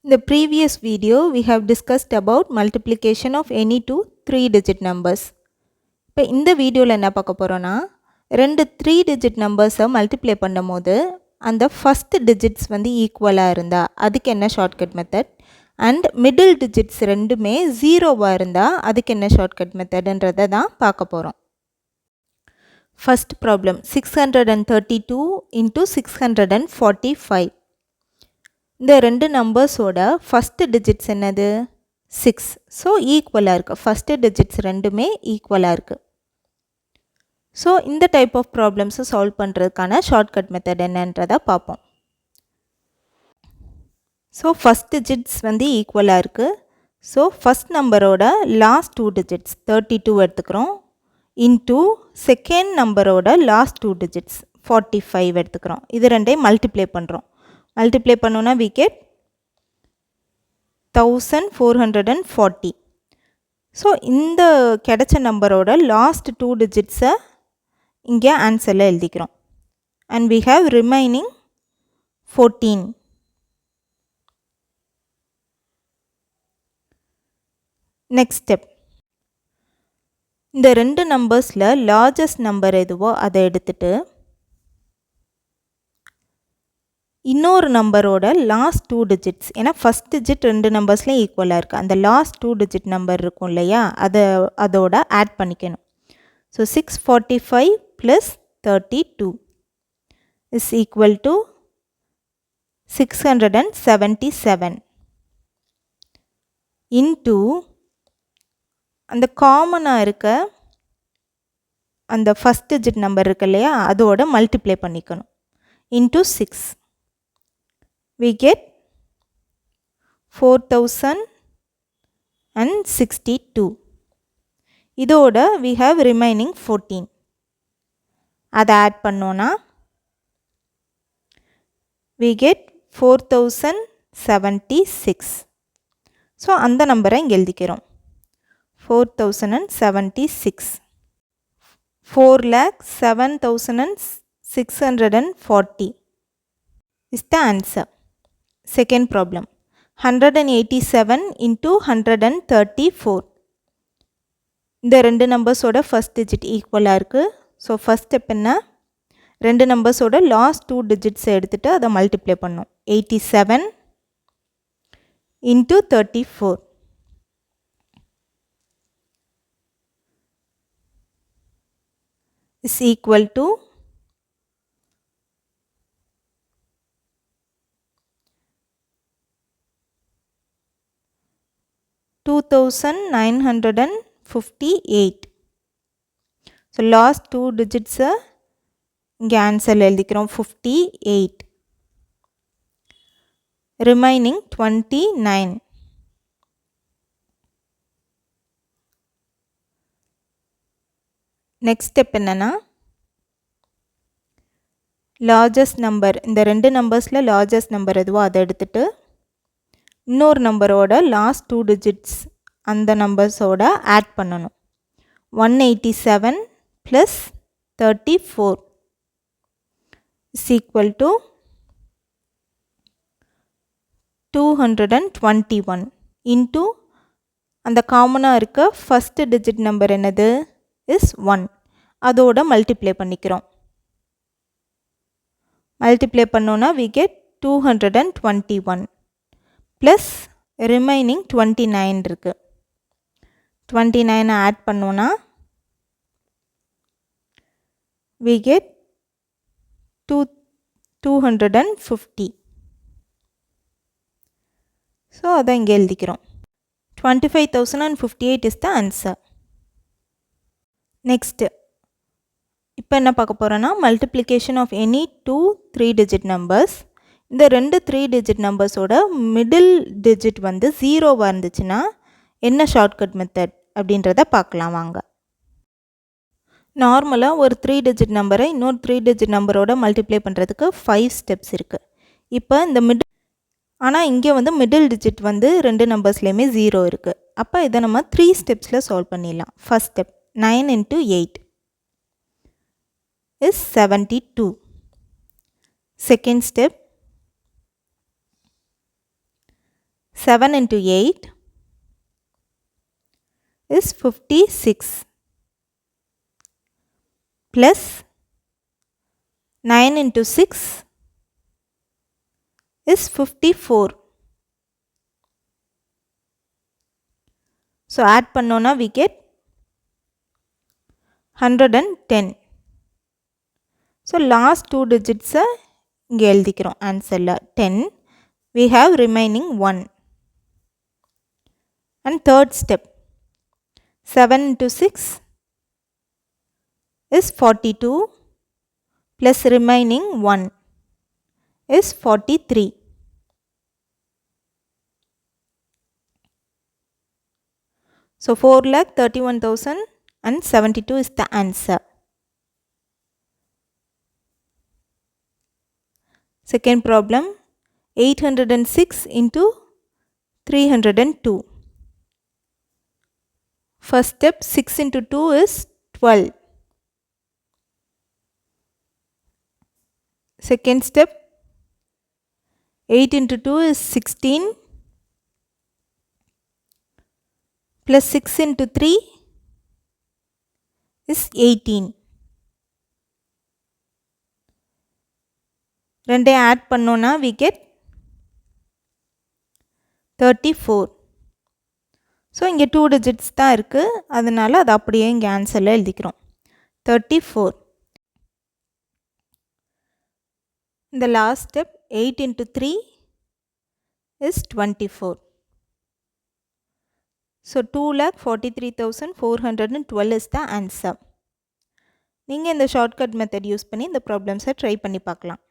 In the previous video, we have discussed about multiplication of any two 3-digit numbers. இப்போ இந்த வீடியோவில் என்ன பார்க்க போகிறோன்னா ரெண்டு 3-digit நம்பர்ஸை மல்டிப்ளை பண்ணும் போது அந்த ஃபஸ்ட் டிஜிட்ஸ் வந்து ஈக்குவலாக இருந்தால் அதுக்கு என்ன shortcut method and middle digits ரெண்டுமே ஜீரோவாக இருந்தால் அதுக்கு என்ன ஷார்ட்கட் மெத்தடுன்றதை தான் பார்க்க போகிறோம். First problem 632 into 645. இந்த ரெண்டு நம்பர்ஸோட ஃபஸ்ட்டு டிஜிட்ஸ் என்னது 6. ஸோ ஈக்குவலாக இருக்குது. ஃபஸ்ட்டு டிஜிட்ஸ் ரெண்டுமே ஈக்குவலாக இருக்குது. ஸோ இந்த டைப் ஆஃப் ப்ராப்ளம்ஸை சால்வ் பண்ணுறதுக்கான ஷார்ட்கட் மெத்தட் என்னன்றதை பார்ப்போம். ஸோ ஃபஸ்ட் டிஜிட்ஸ் வந்து ஈக்குவலாக இருக்குது. ஸோ ஃபஸ்ட் நம்பரோட லாஸ்ட் 2 டிஜிட்ஸ் 32 எடுத்துக்கிறோம். இன்டூ செகண்ட் நம்பரோட லாஸ்ட் 2 டிஜிட்ஸ் 45 எடுத்துக்கிறோம். இது ரெண்டையும் மல்டிப்ளை பண்ணுறோம். மல்டிப்ளை பண்ணோன்னா we get 1440. ஸோ இந்த கிடைச்ச நம்பரோட லாஸ்ட் 2 டிஜிட்ஸை இங்கே ஆன்சரில் எழுதிக்கிறோம். And we have remaining 14. Next step, இந்த ரெண்டு நம்பர்ஸில் லார்ஜஸ்ட் நம்பர் எதுவோ அதை எடுத்துட்டு இன்னொரு நம்பரோட லாஸ்ட் 2 டிஜிட்ஸ், ஏன்னா ஃபஸ்ட் டிஜிட் ரெண்டு நம்பர்ஸ்லேயும் ஈக்குவலாக இருக்குது, அந்த லாஸ்ட் 2 டிஜிட் நம்பர் இருக்கும் இல்லையா, அதோட ஆட் பண்ணிக்கணும். So 645 + 32 is equal to 677 into அந்த காமனாக இருக்க அந்த ஃபஸ்ட் டிஜிட் நம்பர் இருக்கு இல்லையா, அதோட மல்டிப்ளை பண்ணிக்கணும். Into 6 we get 4062. இதோட we have remaining 14. அதை ஆட் பண்ணோன்னா we get 4076. ஸோ அந்த நம்பரை இங்கே எழுதிக்கிறோம். 4076. 4,07,640 is the answer. Second problem, 187 into 134. இந்த ரெண்டு நம்பர்ஸோட ஃபஸ்ட் டிஜிட் ஈக்குவலாக இருக்குது. ஸோ ஃபஸ்ட் ஸ்டெப் என்ன, ரெண்டு நம்பர்ஸோட லாஸ்ட் 2 டிஜிட்ஸை எடுத்துகிட்டு அதை மல்டிப்ளை பண்ணோம். 87 into 34 is equal to 2958. So last 2 டிஜிட்ஸை இங்கே ஆன்சரில் எழுதிக்கிறோம். 58. ரிமைனிங் 29. நெக்ஸ்ட் ஸ்டெப் என்னென்னா, லார்ஜஸ்ட் நம்பர், இந்த ரெண்டு நம்பர்ஸில் லார்ஜஸ்ட் நம்பர் எதுவோ அதை எடுத்துகிட்டு இன்னொரு நம்பரோட லாஸ்ட் 2 டிஜிட்ஸ் அந்த நம்பர்ஸோட ஆட் பண்ணணும். 187 + 34 is equal to 221 into அந்த காமனாக இருக்க ஃபஸ்ட்டு டிஜிட் நம்பர் என்னது இஸ் 1, அதோட மல்டிப்ளை பண்ணிக்கிறோம். மல்டிப்ளை பண்ணோன்னா we get 221 ப்ளஸ் ரிமைனிங் 29 இருக்குது. 29 ஆட் பண்ணோன்னா we get 250. ஸோ அதை இங்கே எழுதிக்கிறோம். 25,058 is the answer. நெக்ஸ்ட்டு, இப்போ என்ன பார்க்க போகிறோன்னா multiplication of any 2 3-digit numbers. இந்த ரெண்டு 3-digit நம்பர்ஸோட மிடில் டிஜிட் வந்து ஜீரோவாக இருந்துச்சுன்னா என்ன ஷார்ட்கட் மெத்தட் அப்படின்றத பார்க்கலாம் வாங்க. நார்மலாக ஒரு 3-digit நம்பரை இன்னொரு 3-digit நம்பரோட மல்டிப்ளை பண்ணுறதுக்கு 5 ஸ்டெப்ஸ் இருக்குது. இப்போ இந்த ஆனால் இங்கே வந்து மிடில் டிஜிட் வந்து ரெண்டு நம்பர்ஸ்லேயுமே 0 இருக்குது. அப்போ இதை நம்ம 3 ஸ்டெப்ஸில் சால்வ் பண்ணிடலாம். First step, 9 into 8 is 72. Second step, 7 into 8 is 56 plus 9 into 6 is 54. So add பண்ணோனா we get 110. So last two digits இங்கே எழுதிக்கிறோம் ஆன்சரில் 10. We have remaining 1. And third step, 7 into 6 is 42 plus remaining 1 is 43. So 4,31,072 is the answer. Second problem, 806 into 302. First step, 6 into 2 is 12. Second step, 8 into 2 is 16 plus 6 into 3 is 18. ரெண்டே add பண்ணோன்னா we get 34. So இங்கே 2 digits தான் இருக்குது, அதனால் அது அப்படியே இங்கே ஆன்சரில் எழுதிக்கிறோம் 34. இந்த last step 8 into 3 is 24. So 2,43,412 is the answer. நீங்கள் இந்த ஷார்ட்கட் மெத்தட் யூஸ் பண்ணி இந்த ப்ராப்ளம்ஸை ட்ரை பண்ணி பார்க்கலாம்.